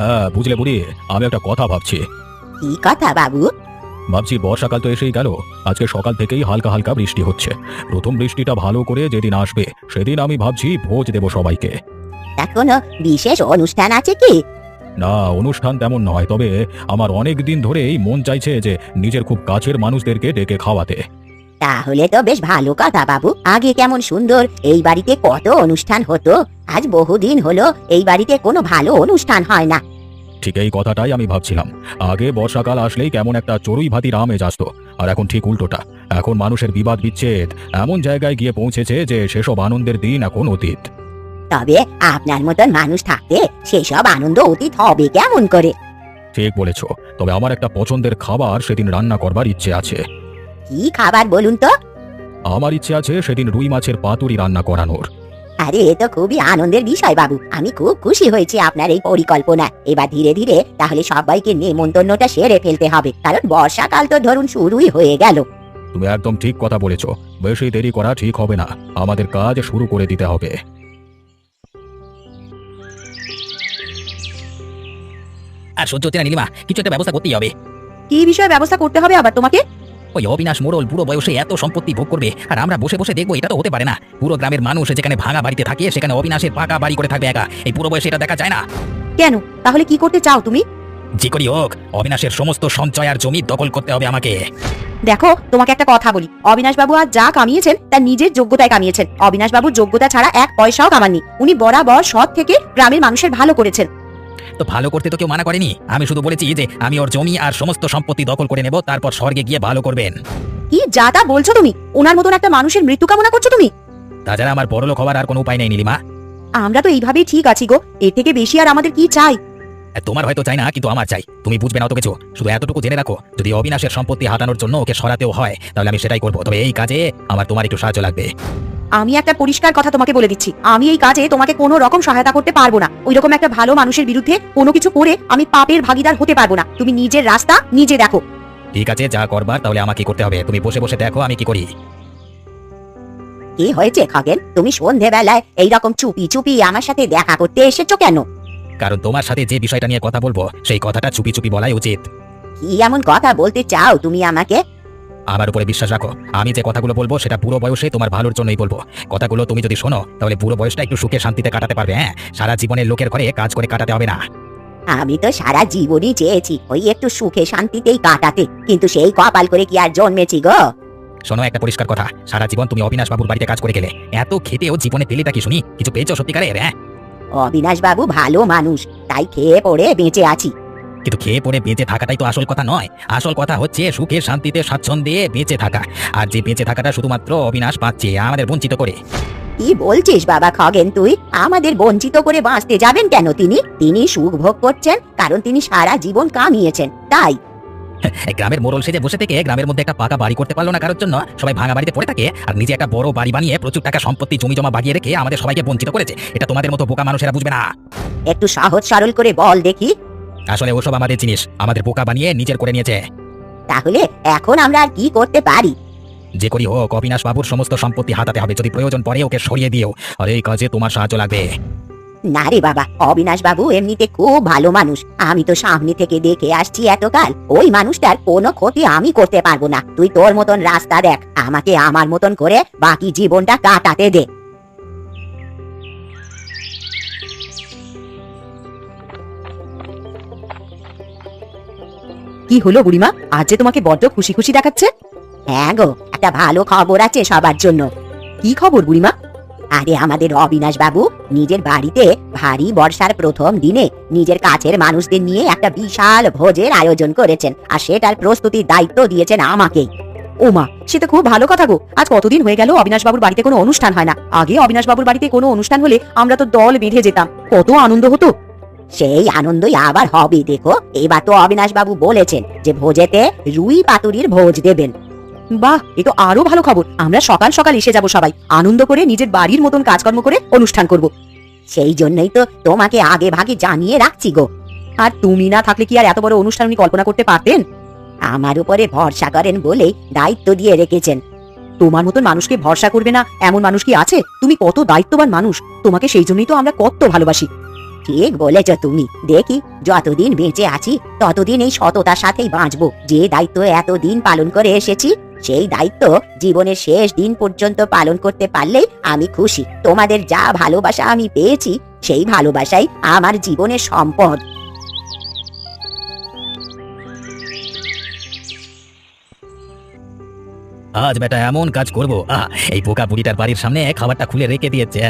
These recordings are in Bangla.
হ্যাঁ বুঝলে বুড়ি, আমি একটা কথা ভাবছি। কি কথা বাবু? ভাবছি বর্ষাকাল তো এসেই গেল, আজকে সকাল থেকেই হালকা হালকা বৃষ্টি হচ্ছে। প্রথম বৃষ্টিটা ভালো করে যেদিন আসবে সেদিন আমি ভাবছি ভোজ দেব সবাইকে। তা কোনো বিশেষ অনুষ্ঠান আছে কি? না, অনুষ্ঠান তেমন নয়, তবে আমার অনেক দিন ধরেই মন চাইছে যে নিজের খুব কাছের মানুষদেরকে ডেকে খাওয়াতে। তাহলে তো বেশ ভালো কথা বাবু। আগে কেমন সুন্দর এই বাড়িতে কত অনুষ্ঠান হতো, আজ বহুদিন হলো এই বাড়িতে কোনো ভালো অনুষ্ঠান হয় না। ঠিক এই কথাটাই আমি ভাবছিলাম। আগে বর্ষাকাল আসলেই কেমন একটা চড়ুই ভাতির আমেজ আসতো, আর এখন ঠিক উল্টোটা। এখন মানুষের বিবাদ বিচ্ছেদ এমন জায়গায় গিয়ে পৌঁছেছে যে সেসব আনন্দের দিন এখন অতীত। তবে আপনার মতন মানুষ থাকতে সেসব আনন্দ অতীত হবে কেমন করে? ঠিক বলেছ, তবে আমার একটা পছন্দের খাবার সেদিন রান্না করবার ইচ্ছে আছে। কি খাবার বলুন তো? আমার ইচ্ছে আছে সেদিন রুই মাছের পাতুরি রান্না করানোর। আরে এ তো খুবই আনন্দের বিষয় বাবু, আমি খুব খুশি হয়েছি আপনার এই পরিকল্পনা। এবার ধীরে ধীরে তাহলে সবাইকে নেমন্তন্নটা সেরে ফেলতে হবে, কারণ বর্ষাকাল তো ধরুন শুরুই হয়ে গেল। তুমি একদম ঠিক কথা বলেছ, বেশি দেরি করা ঠিক হবে না, আমাদের কাজ শুরু করে দিতে হবে। আর সহ্য হচ্ছে না নীলিমা, কিছু একটা ব্যবস্থা করতেই হবে। কি বিষয়ে ব্যবস্থা করতে হবে আবার তোমাকে? ওই অবিনাশ মোড়ল বুড়ো বয়সে এত সম্পত্তি ভোগ করবে আর আমরা বসে বসে দেখবো, এটা তো হতে পারে না। পুরো গ্রামের মানুষ যেখানে ভাঙা বাড়িতে থাকে সেখানে অবিনাশের পাকা বাড়ি করে থাকবে একা। এই পুরো বয়সে এটা দেখা যায় না। কেন, তাহলে কি করতে চাও তুমি? যে করি হোক, অবিনাশের সমস্ত সঞ্চয় আর জমি দখল করতে হবে আমাকে। দেখো তোমাকে একটা কথা বলি, অবিনাশ বাবু আজ যা কামিয়েছেন তার নিজের যোগ্যতায় কামিয়েছেন। অবিনাশ বাবুর যোগ্যতা ছাড়া এক পয়সাও কামাননি। উনি বরাবর সৎ থেকে গ্রামের মানুষের ভালো করেছেন। তো ভালো করতে তো কেউ মানা করেনি, আমি শুধু বলেছি যে আমি ওর জমি আর সমস্ত সম্পত্তি দখল করে নেব, তারপর স্বর্গে গিয়ে ভালো করবেন। কি যা তা বলছো তুমি? ওনার মতন একটা মানুষের মৃত্যু কামনা করছো তুমি? তাছাড়া আমার বড়লোক হওয়ার আর কোনো উপায় নেই নীলিমা। আমরা তো এইভাবেই ঠিক আছি গো, এর থেকে বেশি আর আমাদের কি চাই? তোমার হয়তো চাই না, কিন্তু আমার চাই। তুমি বুঝবে না অত কিছু, শুধু এতটুকু জেনে রাখো, যদি অবিনাশের সম্পত্তি হাতানোর জন্য ওকে সরাতেও হয় তাহলে আমি সেটাই করবো। তবে এই কাজে আমার তোমার একটু সাহায্য লাগবে। আমি একটা পরিষ্কার কথা তোমাকে বলে দিচ্ছি, আমি এই কাজে তোমাকে কোনো রকম সহায়তা করতে পারবো না। ওই রকম একটা ভালো মানুষের বিরুদ্ধে কোনো কিছু করে আমি পাপের ভাগিদার হতে পারবো না। তুমি নিজের রাস্তা নিজে দেখো। ঠিক আছে, যা করবার তাহলে আমাকে করতে হবে। তুমি বসে বসে দেখো আমি কি করি। কি হয়েছে খগেন, তুমি সন্ধেবেলায় এইরকম চুপি চুপি আমার সাথে দেখা করতে এসেছো কেন? কারণ তোমার সাথে যে বিষয়টা নিয়ে কথা বলবো সেই কথাটা চুপি চুপি বলাই উচিত। কি এমন কথা বলতে চাও তুমি আমাকে? আমার উপরে বিশ্বাস রাখো, আমি যে কথাগুলো বলবো সেটা পুরো বয়সে তোমার ভালোর জন্যই বলবো। কথাগুলো তুমি যদি শোনো তাহলে পুরো বয়সটা একটু সুখে শান্তিতে কাটাতে পারবে। হ্যাঁ, সারা জীবনের লোকের ঘরে কাজ করে কাটাতে হবে না। আমি তো সারা জীবনই চেয়েছি ওই একটু সুখে শান্তিতেই কাটাতে, কিন্তু সেই কপাল করে কি আর জন্মেছি গো? শোনো একটা পরিষ্কার কথা, সারা জীবন তুমি অবিনাশ বাবুর বাড়িতে কাজ করে গেলে, এত খেতেও জীবনে পেলেটা কি শুনি? কিছু পেয়েছো সত্যিকারের? হ্যাঁ, অবিনাশ বাবু ভালো মানুষ, তাই খেয়ে পড়ে বেঁচে আছি। কিন্তু খেয়ে পড়ে বেঁচে থাকাটাই তো আসল কথা নয়। আসল কথা হচ্ছে সুখে শান্তিতে স্বাচ্ছন্দ্যে বেঁচে থাকা। আর যে বেঁচে থাকাটা শুধুমাত্র অবিনাশ পাচ্ছে, আমাদের বঞ্চিত করে। কি বলছিস বাবা খগেন তুই? আমাদের বঞ্চিত করে বাঁচতে যাবেন কেন? তিনি সুখ ভোগ করছেন কারণ তিনি সারা জীবন কামিয়েছেন, তাই। গ্রামের মোড়ল সেজে বসে থেকে গ্রামের মধ্যে একটা পাকা বাড়ি করতে পারলো না কারোর জন্য, সবাই ভাঙা বাড়িতে পড়ে থাকে, আর নিজে একটা বড় বাড়ি বানিয়ে প্রচুর টাকা সম্পত্তি জমি জমা বাগিয়ে রেখে আমাদের সবাইকে বঞ্চিত করেছে। এটা তোমাদের মতো বোকা মানুষেরা বুঝবে না। একটু সহজ সরল করে বল দেখি। আসলে ওসব আমাদের জিনিস, আমাদের বোকা বানিয়ে নিজের করে নিয়েছে। তাহলে এখন আমরা আর কি করতে পারি? যে করি হোক, অবিনাশ বাবুর সমস্ত সম্পত্তি হাতাতে হবে, যদি প্রয়োজন পড়ে ওকে সরিয়ে দিও। আর এই কাজে তোমার সাহায্য লাগবে। না রে বাবা, অবিনাশ বাবু এমনিতে খুব ভালো মানুষ, আমি তো সামনে থেকে দেখে আসছি এতকাল। ওই মানুষটার কোনো ক্ষতি আমি করতে পারবো না। তুই তোর মতন রাস্তা দেখ, আমাকে আমার মতন করে বাকি জীবনটা কাটাতে দে। কি হলো বুড়িমা, আজ যে তোমাকে বড্ড খুশি খুশি দেখাচ্ছে? হ্যাঁ গো, একটা ভালো খবর আছে সবার জন্য। কি খবর বুড়িমা? আরে আমাদের অবিনাশ বাবু নিজের বাড়িতে ভারী বর্ষার প্রথম দিনে নিজের কাছের মানুষদের নিয়ে একটা বিশাল ভোজের আয়োজন করেছেন, আর সেটার প্রস্তুতির দায়িত্ব দিয়েছেন আমাকেই। ওমা, সে তো খুব ভালো কথা গো। আজ কতদিন হয়ে গেল অবিনাশ বাবুর বাড়িতে কোনো অনুষ্ঠান হয় না। আগে অবিনাশ বাবুর বাড়িতে কোনো অনুষ্ঠান হলে আমরা তো দল বেঁধে যেতাম, কত আনন্দ হতো। সেই আনন্দই আবার হবে দেখো। এবার তো অবিনাশ বাবু বলেছেন যে ভোজেতে রুই পাতুরির ভোজ দেবেন। বাহ, এ তো আরো ভালো খবর। আমরা সকাল সকাল এসে যাব, সবাই আনন্দ করে নিজের বাড়ির মতন কাজকর্ম করে অনুষ্ঠান করব। সেই জন্যই তো তোমাকে আগে ভাগে জানিয়ে রাখছি গো। আর তুমি না থাকলে কি আর এত বড় অনুষ্ঠান উনি কল্পনা করতে পারতেন? আমার উপরে ভরসা করেন বলেই দায়িত্ব দিয়ে রেখেছেন। তোমার মতন মানুষকে ভরসা করবে না এমন মানুষ কি আছে? তুমি কত দায়িত্ববান মানুষ, তোমাকে সেই জন্যই তো আমরা কত ভালোবাসি। ঠিক বলেছ তুমি। দেখি যতদিন বেঁচে আছি ততদিন এই সততার সাথেই বাঁচবো। যে দায়িত্ব এতদিন পালন করে এসেছি সেই দায়িত্ব জীবনের শেষ দিন পর্যন্ত পালন করতে পারলেই আমি খুশি। তোমাদের যা ভালোবাসা আমি পেয়েছি সেই ভালোবাসাই আমার জীবনের সম্পদ। আজ বেটা এমন কাজ করবো, এই বোকা বুড়িটার বাড়ির সামনে খাবারটা খুলে রেখে দিয়েছে।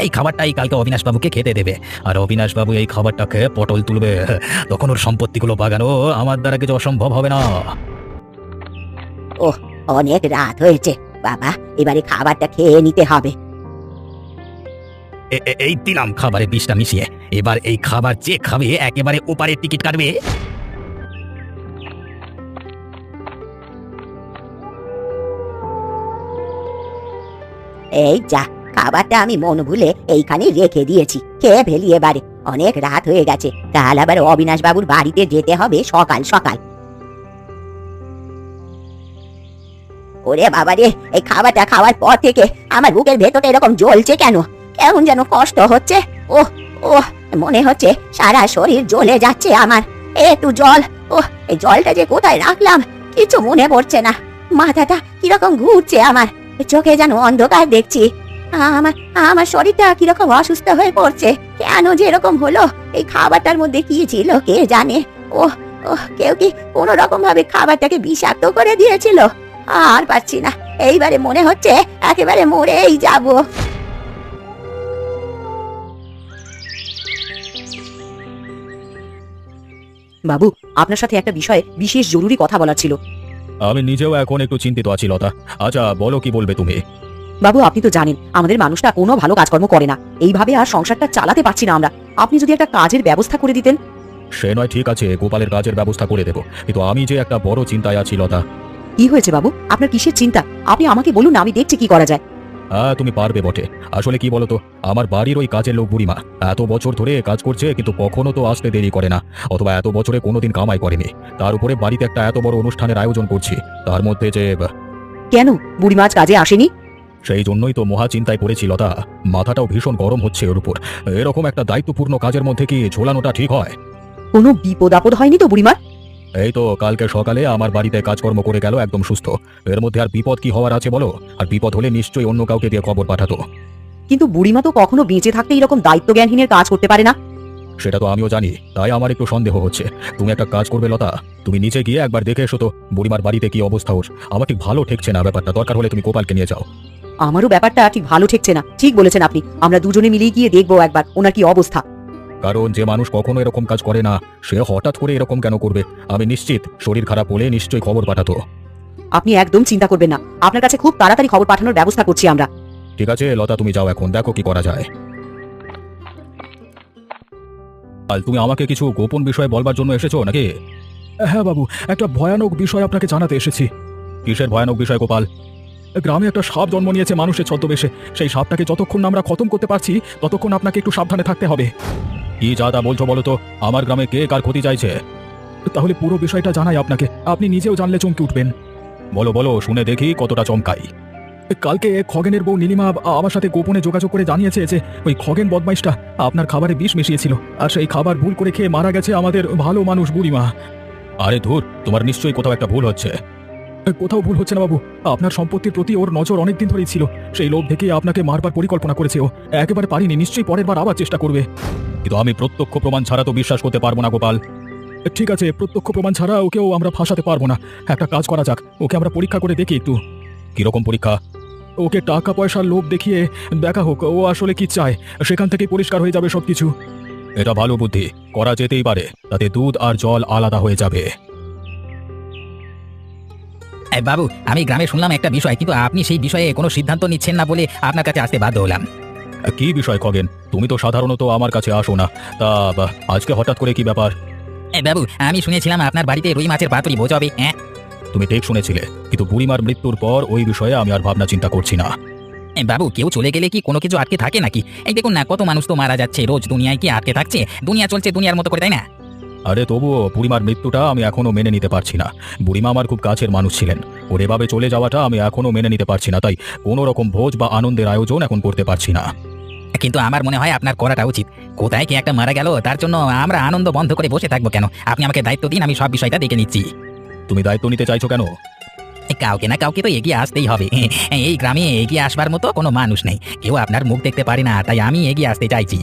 এই খাবারটাই কালকে অবিনাশ বাবুকে খেতে দেবে, আর অবিনাশ বাবু এই খাবারটা খেয়ে পটল তুলবে। তখন ওর সম্পত্তিগুলো বাগানো আমার দ্বারা কিছু অসম্ভব হবে না। ওহ, অনেক রাত হয়েছে বাবা, এবারে খাবারটা খেয়ে নিতে হবে। এই দিলাম খাবারে বিষটা মিশিয়ে। এবার এই খাবার যে খাবে একেবারে ওপারের টিকিট কাটবে। এই যা, খাবারটা আমি মন ভুলে এইখানে রেখে দিয়েছি, খেয়ে ফেলি এবারে। অনেক রাত হয়ে গেছে, কাল আবার অবিনাশ বাবুর বাড়িতে যেতে হবে সকাল সকাল। ওরে বাবা রে, এই খাবারটা খাওয়ার পর থেকে আমার বুকের ভেতরটা এরকম জ্বলছে কেন? কেমন যেন কষ্ট হচ্ছে। ওহ ওহ, মনে হচ্ছে সারা শরীর জ্বলে যাচ্ছে আমার। একটু জল, ওহ, এই জলটা যে কোথায় রাখলাম কিছু মনে পড়ছে না। মাথাটা কিরকম ঘুরছে আমার, চোখে যেন অন্ধকার দেখছি। আমার আমার শরীরটা কিরকম অসুস্থ হয়ে পড়ছে। কেন যে এরকম হলো? এই খাবারটার মধ্যে কি ছিল কে জানে। ওহ ওহ, কেউ কি কোনো রকম ভাবে খাবারটাকে বিষাক্ত করে দিয়েছিল? আর পাচ্ছি না, এইবারে মনে হচ্ছে একেবারে মরেই যাব। বাবু, আপনার সাথে একটা বিষয়ে বিশেষ জরুরি কথা বলার ছিল। আমি নিজেও এখন একটু চিন্তিত আছি লতা। আচ্ছা বলো, কি বলবে তুমি? বাবু, আপনি তো জানেন আমাদের মানুষটা কোনো ভালো কাজকর্ম করে না। এইভাবে আর সংসারটা চালাতে পারছি না আমরা। আপনি যদি একটা কাজের ব্যবস্থা করে দিতেন। সে নয়, ঠিক আছে, গোপালের কাজের ব্যবস্থা করে দেবো, কিন্তু আমি যে একটা বড় চিন্তায় আছি লতা। কি হয়েছে বাবু? আপনার কিসের চিন্তা? আপনি আমাকে বলুন, আমি দেখছি কি করা যায়। হ্যাঁ, তুমি পারবে বটে। আসলে কি বলতো, আমার বাড়ির ওই কাজের লোক বুড়িমা এত বছর ধরে কাজ করছে, কিন্তু কখনো তো আসতে দেরি করে না, অথবা এত বছরে কোনোদিন কামাই করেনি। তার উপরে বাড়িতে একটা এত বড় অনুষ্ঠানের আয়োজন করছি, তার মধ্যে যে কেন বুড়িমা আজ কাজে আসেনি? সেই জন্যই তো মহা চিন্তায় পড়েছি লতা। মাথাটাও ভীষণ গরম হচ্ছে ওর উপর। এরকম একটা দায়িত্বপূর্ণ কাজের মধ্যে কি ঝোলানোটা ঠিক হয়? কোনো বিপদ আপদ হয়নি তো বুড়িমার? এই তো কালকে সকালে আমার বাড়িতে কাজকর্ম করে গেল একদম সুস্থ। এর মধ্যে আর বিপদ কি হওয়ার আছে বলো? আর বিপদ হলে নিশ্চয়ই অন্য কাউকে দিয়ে খবর পাঠাতো। কিন্তু বুড়িমা তো কখনো বেঁচে থাকতে এরকম দায়িত্ব জ্ঞানহীনের কাজ করতে পারে না। সেটা তো আমিও জানি, তাই আমার একটু সন্দেহ হচ্ছে। তুমি একটা কাজ করবে লতা, তুমি নিচে গিয়ে একবার দেখে এসো তো বুড়িমার বাড়িতে কি অবস্থা ওর। আমার ঠিক ভালো ঠেকছে না ব্যাপারটা, দরকার হলে তুমি গোপালকে নিয়ে যাও। আমারও ব্যাপারটা ঠিক ভালো ঠেকছে না। ঠিক বলেছেন আপনি, আমরা দুজনে মিলেই গিয়ে দেখবো একবার ওনার কি অবস্থা। কারণ যে মানুষ কখনো এরকম কাজ করে না, সে হঠাৎ করে এরকম কেন করবে? আমি নিশ্চিত শরীর খারাপ হলে নিশ্চয়ই খবর পাঠাতো। আপনি একদম চিন্তা করবেন না, আপনার কাছে খুব তাড়াতাড়ি খবর পাঠানোর ব্যবস্থা করছি আমরা। ঠিক আছে লতা, তুমি যাও এখন, দেখো কি করা যায়। আর তুমি আমাকে কিছু গোপন বিষয় বলবার জন্য এসেছো নাকি? হ্যাঁ বাবু, একটা ভয়ানক বিষয় আপনাকে জানাতে এসেছি। কিসের ভয়ানক বিষয় গোপাল? গ্রামে একটা সাপ জন্ম নিয়েছে মানুষের ছদ্মবেশে। সেই সাপটাকে যতক্ষণ না আমরা খতম করতে পারছি ততক্ষণ আপনাকে একটু সাবধানে থাকতে হবে। কি যা তা বলছো বলো তো? আমার গ্রামে কে কার ক্ষতি চাইছে? তাহলে পুরো বিষয়টা জানাই আপনাকে, আপনি নিজেও জানলে চমকে উঠবেন। বলো বলো, শুনে দেখি কতটা চমকাই। কালকে খগেনের বউ নীলিমা আমার সাথে গোপনে যোগাযোগ করে জানিয়েছে যে ওই খগেন বদমাইশটা আপনার খাবারে বিষ মিশিয়েছিল, আর সেই খাবার ভুল করে খেয়ে মারা গেছে আমাদের ভালো মানুষ বুড়িমা। আরে ধুর, তোমার নিশ্চয়ই কোথাও একটা ভুল হচ্ছে। কোথাও ভুল হচ্ছে না বাবু, আপনার সম্পত্তির প্রতি ওর নজর অনেকদিন ধরেই ছিল। সেই লোভ দেখে আপনাকে মারবার পরিকল্পনা করেছে ও। একেবারে পারিনি, নিশ্চয়ই পরের বার আবার চেষ্টা করবে। কিন্তু আমি প্রত্যক্ষ প্রমাণ ছাড়া তো বিশ্বাস করতে পারবো না গোপাল। ঠিক আছে, প্রত্যক্ষ প্রমাণ ছাড়া ওকেও আমরা ফাঁসাতে পারবো না। একটা কাজ করা যাক, ওকে আমরা পরীক্ষা করে দেখি একটু। কিরকম পরীক্ষা? ওকে টাকা পয়সার লোভ দেখিয়ে দেখা হোক ও আসলে কি চায়, সেখান থেকে পরিষ্কার হয়ে যাবে সবকিছু। এটা ভালো বুদ্ধি, করা যেতেই পারে, তাতে দুধ আর জল আলাদা হয়ে যাবে। বাবু, আমি গ্রামে শুনলাম একটা বিষয়, কিন্তু আপনি সেই বিষয়ে কোনো সিদ্ধান্ত নিচ্ছেন না বলে আপনার কাছে আসতে বাধ্য হলাম। কি বিষয় খগেন? তুমি তো সাধারণত আমার কাছে আসো না, তা আজকে হঠাৎ করে কি ব্যাপার? বাবু, আমি শুনেছিলাম আপনার বাড়িতে রুই মাছের পাতুরি ভোজ হবে। তুমি ঠিক শুনেছিলে, কিন্তু বুড়িমার মৃত্যুর পর ওই বিষয়ে আমি আর ভাবনা চিন্তা করছি না। বাবু, কেউ চলে গেলে কি কোনো কিছু আটকে থাকে নাকি? এই দেখুন না, কত মানুষ তো মারা যাচ্ছে রোজ। দুনিয়ায় কি আটকে থাকছে? দুনিয়া চলছে দুনিয়ার মতো করে, তাই না? আরে তবুও বুড়িমার মৃত্যুটা আমি এখনো মেনে নিতে পারছি না। বুড়িমা আমার খুব কাছের মানুষ ছিলেন, ওর এভাবে চলে যাওয়াটা আমি এখনো মেনে নিতে পারছি না। তাই কোনো রকম ভোজ বা আনন্দের আয়োজন এখন করতে পারছি না। কিন্তু আমার মনে হয় আপনার করাটা উচিত। কোথায় কি একটা মারা গেল, তার জন্য আমরা আনন্দ বন্ধ করে বসে থাকবো কেন? আপনি আমাকে দায়িত্ব দিন, আমি সব বিষয়টা দেখে নিচ্ছি। তুমি দায়িত্ব নিতে চাইছো কেন? কাউকে না কাউকে তো এগিয়ে আসতেই হবে। এই গ্রামে এগিয়ে আসবার মতো কোনো মানুষ নেই, কেউ আপনার মুখ দেখতে পারে না, তাই আমি এগিয়ে আসতে চাইছি।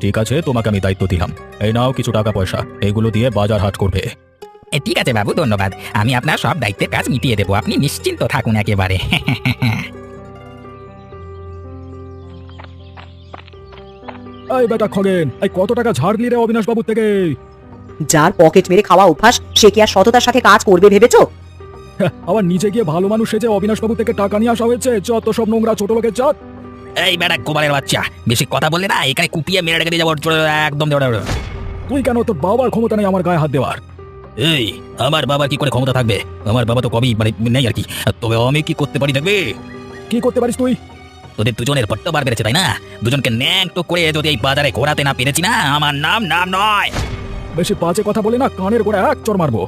ঠিক আছে, তোমাকে আমি দায়িত্ব দিলাম। এই নাও কিছু টাকা পয়সা, এগুলো দিয়ে বাজার হাট করবে। ঠিক আছে বাবু, ধন্যবাদ। আমি আপনার সব দায়িত্বের কাজ মিটিয়ে দেবো, আপনি নিশ্চিন্ত থাকুন একেবারে। এই বেটা খগেন, এই কত টাকা ঝাড়লি রে অবিনাশ বাবুর থেকে? যার পকেট মেরে খাওয়া অভ্যাস সে কি আর সততার সাথে কাজ করবে ভেবেছো? আবার নিজে গিয়ে ভালো মানুষ সেজে অবিনাশ বাবু থেকে টাকা নিয়ে আসা হয়েছে। যত সব নোংরা ছোট লোকের জাত। এই বেটা গোপালের বাচ্চা, বেশি কথা বললে না এখানে কুপিয়ে মেরে রেখে দিয়ে যাবো একদম। তুই কেন? তোর বাবার ক্ষমতা নেই আমার গায়ে হাত দেওয়ার। এই, আমার বাবার কি করে ক্ষমতা থাকবে? আমার বাবা তো কবি মানে নেই আর কি। তবে আমি কি করতে পারি দেখবে? কি করতে পারিস তুই? তোদের দুজনের বড্ড বার বেড়েছে তাই না? দুজনকে ন্যাংটো করে যদি এই বাজারে ঘোরাতে না পেরেছি না, আমার নাম নয়। বেশি বাজে কথা বলে না, কানের গোড়া এক চড় মারবো।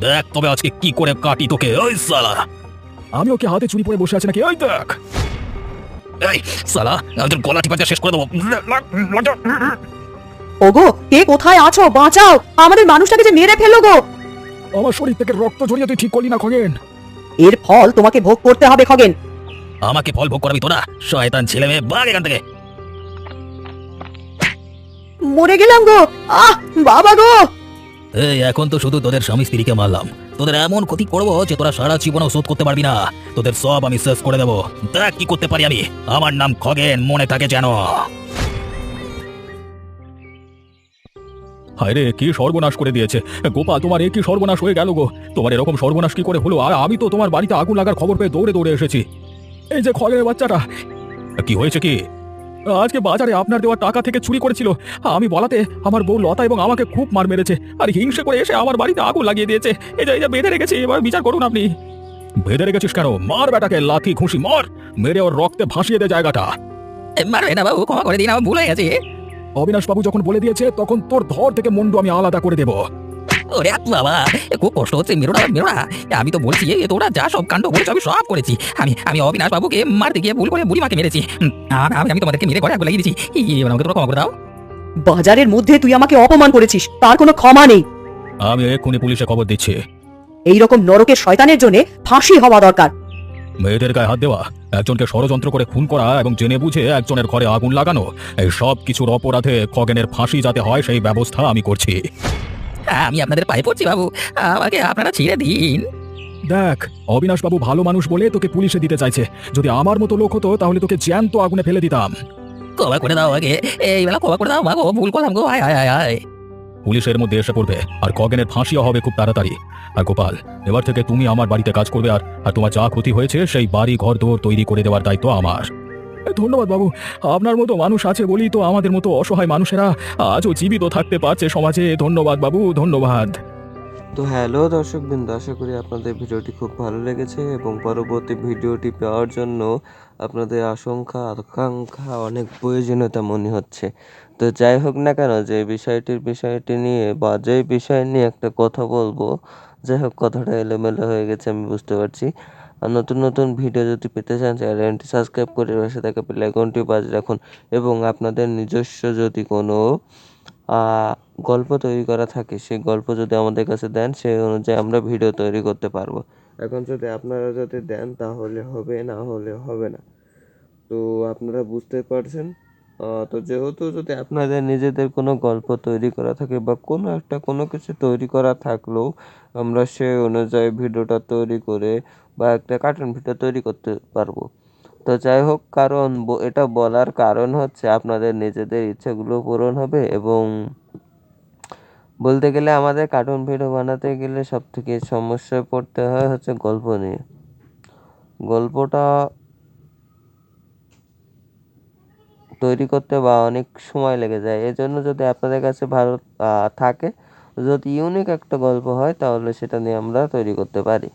দেখ তবে আজকে কি করে কাটি তোকে, ওই সালা। আমি ওকে হাতে চুরি পরে বসে আছি নাকি? ওই দেখ। এই সালা, আমাদের গলা টিপা শেষ করে দেবো। ওগো, কে কোথায় আছো? বাঁচাও, আমাদের মানুষটাকে যে মেরে ফেলো গো। আমার শরীর থেকে রক্ত ঝরিয়ে তুই ঠিক করলি না খগেন। এর ফল তোমাকে ভোগ করতে হবে খগেন। আমাকে ফল ভোগ করাবি তোরা? শয়তান ছেলে মেয়ে, ভাগ এখান থেকে। মরে গেলাম গো, আহ বাবা গো। এই এখন তো শুধু তোদের স্বামী স্ত্রীকে মারলাম, তোদের এমন ক্ষতি করবো যে তোরা সারা জীবনও শোধ করতে পারবি না। তোদের সব আমি শেষ করে দেবো। দেখ কি করতে পারি আমি। আমার নাম খগেন, মনে থাকে যেন। হায় রে, কি সর্বনাশ করে দিয়েছে গোপাল, তোমার এ কি সর্বনাশ হয়ে গেল গো। তোমার এরকম সর্বনাশ কি করে হলো? আর আমি তো তোমার বাড়িতে আগুন লাগার খবর পেয়ে দৌড়ে দৌড়ে এসেছি। এই যে খগেনের বাচ্চাটা, কি হয়েছে কি? আজকে বাজারে আপনার দেওয়া টাকা থেকে চুরি করেছিল। আমি বলাতে আমার বউ লতা এবং আমাকে খুব মার মেরেছে, আর হিংসে করে এসে আমার বাড়িতে আগুন লাগিয়ে দিয়েছে। এই যে বেঁধে রেখেছি, এবার বিচার করুন আপনি। বেঁধে রেখেছিস কেন? মার বেটাকে, লাথি ঘুষি মার, মেরে ওর রক্তে ভাসিয়ে দে জায়গাটা। মারবে না বাবু, ক্ষমা করে দিন, আমার ভুল হয়ে গেছে। অবিনাশ বাবু যখন বলে দিয়েছে তখন তোর ধর থেকে মুন্ডু আমি আলাদা করে দেব। ওরে বাবা, খুব কষ্ট হচ্ছে, মেরো না মেরো না। আমি তো বলছি তোরা যা সব কাণ্ড করেছো আমি সব করেছি। আমি অবিনাশ বাবুকে মারতে গিয়ে ভুল করে বুড়িমাকে মেরেছি। আমি তোমাদেরকে মেরে ঘরে আগুন লাগিয়ে দিয়েছি। এবার আমাকে তোমরা ক্ষমা করে দাও। বাজারের মধ্যে তুই আমাকে অপমান করেছিস, তার কোনো ক্ষমা নেই। আমি এক্ষুনি পুলিশে খবর দিচ্ছি। এইরকম নরকের শয়তানের জন্য ফাঁসি হওয়া দরকার। মেয়েদের গায়ে হাত দেওয়া, একজনকে ষড়যন্ত্র করে খুন করা এবং জেনে বুঝে একজনের ঘরে আগুন লাগানো, এই সব কিছুর অপরাধে খগেনের ফাঁসি যাতে হয় সেই ব্যবস্থা আমি করছি। আমি আপনাদের পায়ে পড়ছি বাবু, আমাকে আপনারা ছেড়ে দিন। দেখ, অবিনাশ বাবু ভালো মানুষ বলে তোকে পুলিশে দিতে চাইছে। যদি আমার মতো লোক হতো তাহলে তোকে জ্যান্ত আগুনে ফেলে দিতাম। ক্ষমা করে দাও আমাকে, এইবেলা ক্ষমা করে দাও মাগো, ভুল করলাম গো। আয় আয় আয় আয়। পুলিশের মধ্যে এসে পড়বে আর খগেনের ফাঁসিও হবে খুব তাড়াতাড়ি। আর গোপাল, এবার থেকে তুমি আমার বাড়িতে কাজ করবে, আর তোমার যা ক্ষতি হয়েছে সেই বাড়ি ঘর দৌড় তৈরি করে দেওয়ার দায়িত্ব আমার। ধন্যবাদ বাবু, আপনার মতো মানুষ আছে বলেই তো আমাদের মতো অসহায় মানুষেরা আজও জীবিত থাকতে পারছে সমাজে। ধন্যবাদ বাবু, ধন্যবাদ। তো হ্যালো দর্শকবৃন্দ, আশা করি আপনাদের ভিডিওটি খুব ভালো লেগেছে এবং পরবর্তী ভিডিওটি পাওয়ার জন্য আপনাদের আকাঙ্ক্ষা অনেক প্রয়োজনীয়তা মনে হচ্ছে। তো যাই হোক না কেন, যে বিষয়টি নিয়ে বা যে বিষয় নিয়ে একটা কথা বলবো, যাই হোক কথাটা এলোমেলো হয়ে গেছে আমি বুঝতে পারছি। আর নতুন নতুন ভিডিও যদি পেতে চান চ্যানেলটি সাবস্ক্রাইব করে পাশে থাকা বেল আইকনটি বাজিয়ে রাখুন এবং আপনাদের নিজস্ব যদি কোনো গল্প তৈরি করা থাকে সেই গল্প যদি আমাদের কাছে দেন সেই অনুযায়ী আমরা ভিডিও তৈরি করতে পারবো। এখন যদি আপনারা যদি দেন তাহলে হবে, না হলে হবে না। তো আপনারা বুঝতে পারছেন। তো যেহেতু যদি আপনাদের নিজেদের কোনো গল্প তৈরি করা থাকে বা কোনো কিছু তৈরি করা থাকলেও আমরা সেই অনুযায়ী ভিডিওটা তৈরি করে বা একটা কার্টুন ভিডিও তৈরি করতে পারবো। তো যাই হোক, কারণ এটা বলার কারণ হচ্ছে আপনাদের নিজেদের ইচ্ছাগুলো পূরণ হবে এবং বলতে গেলে আমাদের কার্টুন ভিডিও বানাতে গেলে সবথেকে সমস্যায় পড়তে হয় হচ্ছে গল্প নিয়ে। গল্পটা তৈরি করতে বা অনেক সময় লেগে যায়। এজন্য যদি আপনাদের কাছে ভালো থাকে, যদি ইউনিক একটা গল্প হয় তাহলে সেটা নিয়ে আমরা তৈরি করতে পারি।